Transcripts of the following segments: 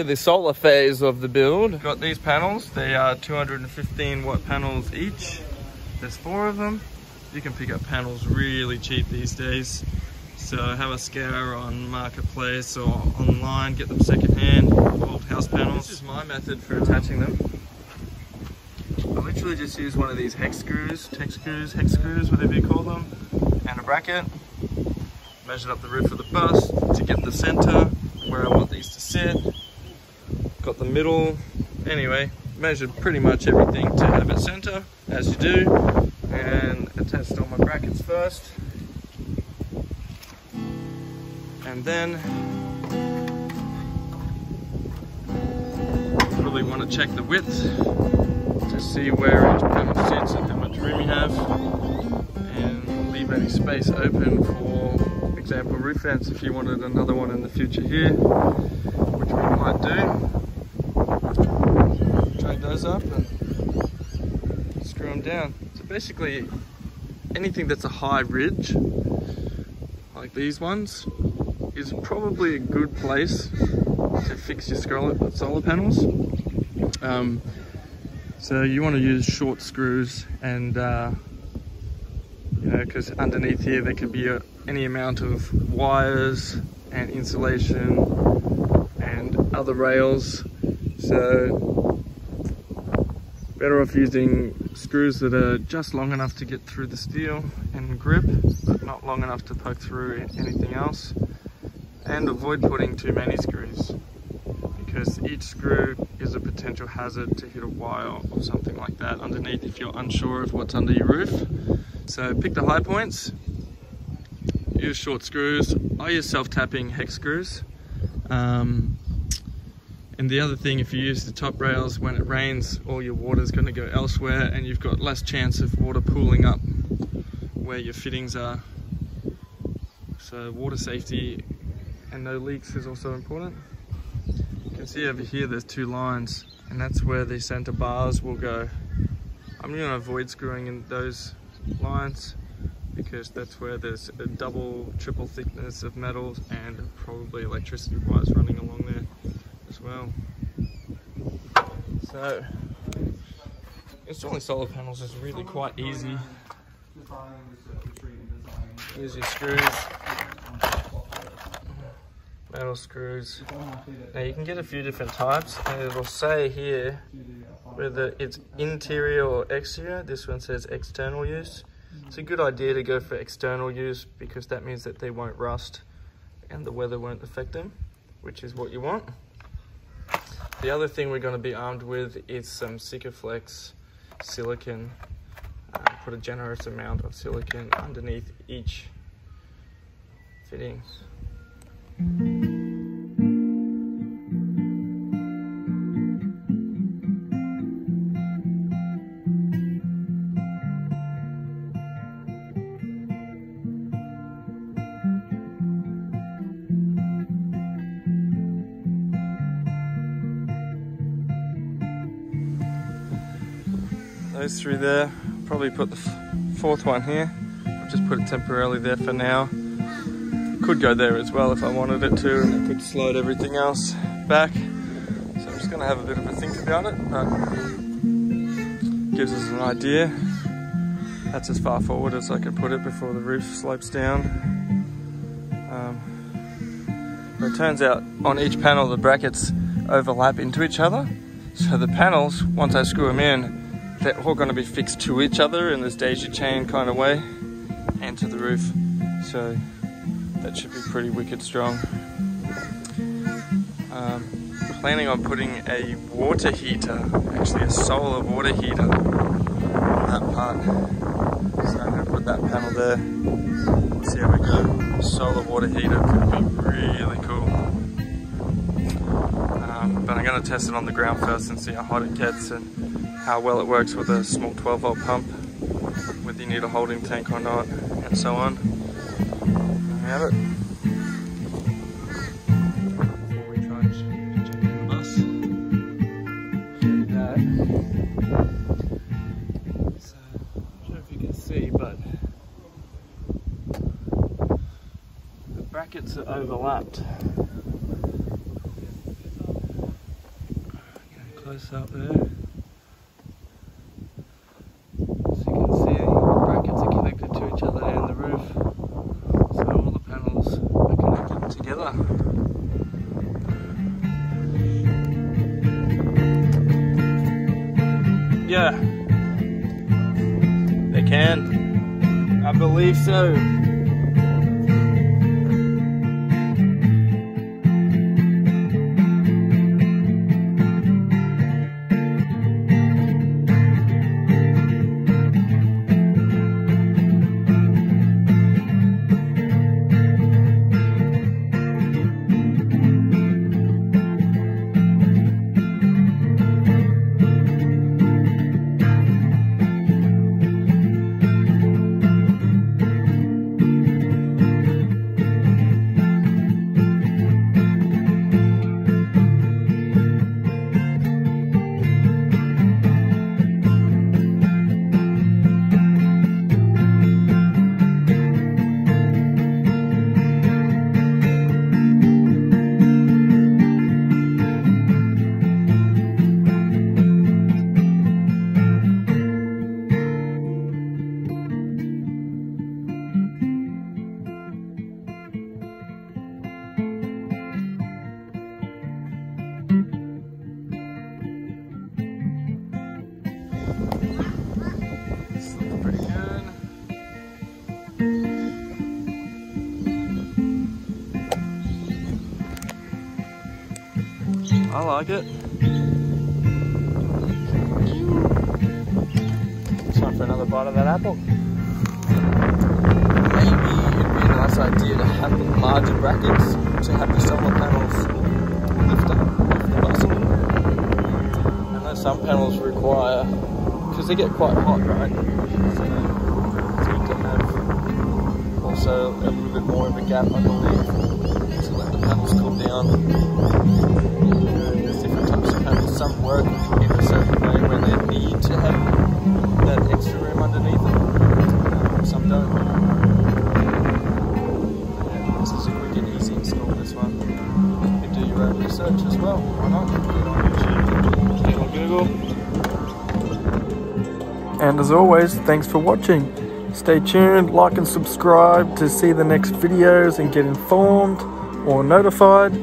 to the solar phase of the build. Got these panels. They are 215 watt panels each. There's 4 of them. You can pick up panels really cheap these days. So have a scour on Marketplace or online, get them secondhand, old house panels. This is my method for attaching them. I literally just use one of these hex screws, whatever you call them, and a bracket. Measured up the roof of the bus to get the center where I want these to sit. Got the middle. Anyway, measured pretty much everything to have it center, as you do, and attached all my brackets first. And then really want to check the width to see where each panel sits and how much room you have, and leave any space open for example roof vents if you wanted another one in the future here, which we might do. Drag those up and screw them down. So basically anything that's a high ridge like these ones is probably a good place to fix your solar panels. So you want to use short screws, and you know, because underneath here there could be any amount of wires and insulation and other rails. So better off using screws that are just long enough to get through the steel and grip, but not long enough to poke through anything else. And avoid putting too many screws, because each screw is a potential hazard to hit a wire or something like that underneath if you're unsure of what's under your roof. So pick the high points, use short screws. I use self-tapping hex screws. And the other thing, if you use the top rails, when it rains, all your water is going to go elsewhere and you've got less chance of water pooling up where your fittings are. So water safety and no leaks is also important. You can see over here there's 2 lines, and that's where the center bars will go. I'm going to avoid screwing in those lines because that's where there's a double, triple thickness of metals and probably electricity wires running along there as well. So installing solar panels is really quite easy. Here's your screws. Metal screws. Now you can get a few different types, and it'll say here whether it's interior or exterior. This one says external use. It's a good idea to go for external use because that means that they won't rust and the weather won't affect them, which is what you want. The other thing we're going to be armed with is some Sikaflex silicone. Put a generous amount of silicone underneath each fitting. Those 3 there, probably put the 4th one here. I've just put it temporarily there for now. Could go there as well if I wanted it to, and it could slide everything else back. So I'm just going to have a bit of a think about it, but gives us an idea. That's as far forward as I can put it before the roof slopes down. But it turns out on each panel the brackets overlap into each other. So the panels, once I screw them in, they're all going to be fixed to each other in this daisy chain kind of way, and to the roof. So that should be pretty wicked strong. Planning on putting a water heater, actually a solar water heater, on that part. So I'm going to put that panel there. We'll see how we go. Solar water heater could be really cool. But I'm going to test it on the ground first and see how hot it gets and how well it works with a small 12-volt pump, whether you need a holding tank or not, and so on. There we have it. Before we try and jump in the bus. So, I don't know if you can see, but the brackets are overlapped. close up there. As you can see, the brackets are connected to each other down the roof. So all the panels are connected together. Yeah, they can. I believe so. I like it. Time for another bite of that apple. Maybe it'd be a nice idea to have the larger brackets to have the solar panels lift the bus a little. I know some panels require, because they get quite hot, right? So it's good to have also a little bit more of a gap, I believe, to let the panels cool down. Some work in a certain way where they need to have that extra room underneath them. Some don't. Yeah, this is a quick and easy install, this one. You can do your own research as well. Why not? Get on YouTube, get on Google. And as always, thanks for watching. Stay tuned, like and subscribe to see the next videos and get informed or notified.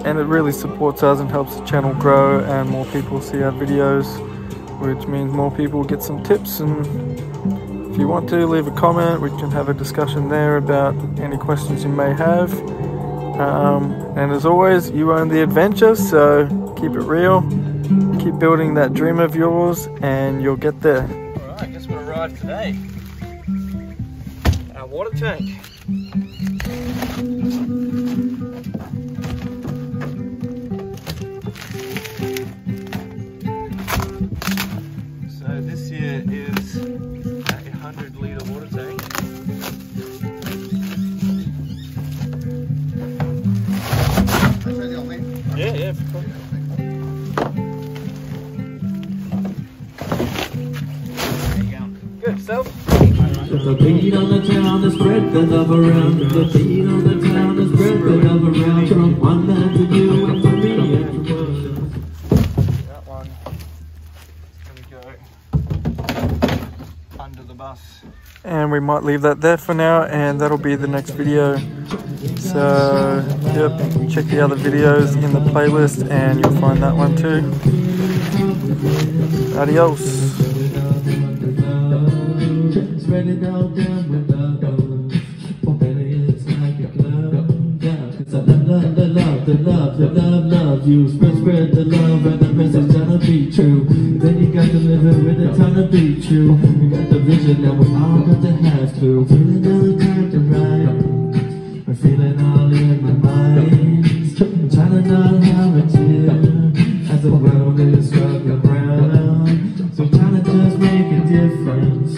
And it really supports us and helps the channel grow and more people see our videos, which means more people get some tips. And if you want to, leave a comment, we can have a discussion there about any questions you may have. And as always, you own the adventure, so keep it real, keep building that dream of yours, and you'll get there. Alright, guess what arrived today? Our water tank. Is a 100-litre water tank. Yeah, for sure. There you go. Good, self. The beat on the town is spread the love around. The beat on the town is spread the love around. From one man to you and from me and from us. That one is going to go under the bus. And we might leave that there for now, and that'll be the next video. So, yep, check the other videos in the playlist and you'll find that one too. Adios. Spread it all down with love. Oh baby, it's like a club. Cause I love you. Spread the love and the message gonna be true. Then you got to live it with a ton of be true. You got the vision that we all got to have to. Feeling all the time to ride. We're feeling all in my mind. I'm trying to not have a tear as the world is struck around. So I'm trying to just make a difference.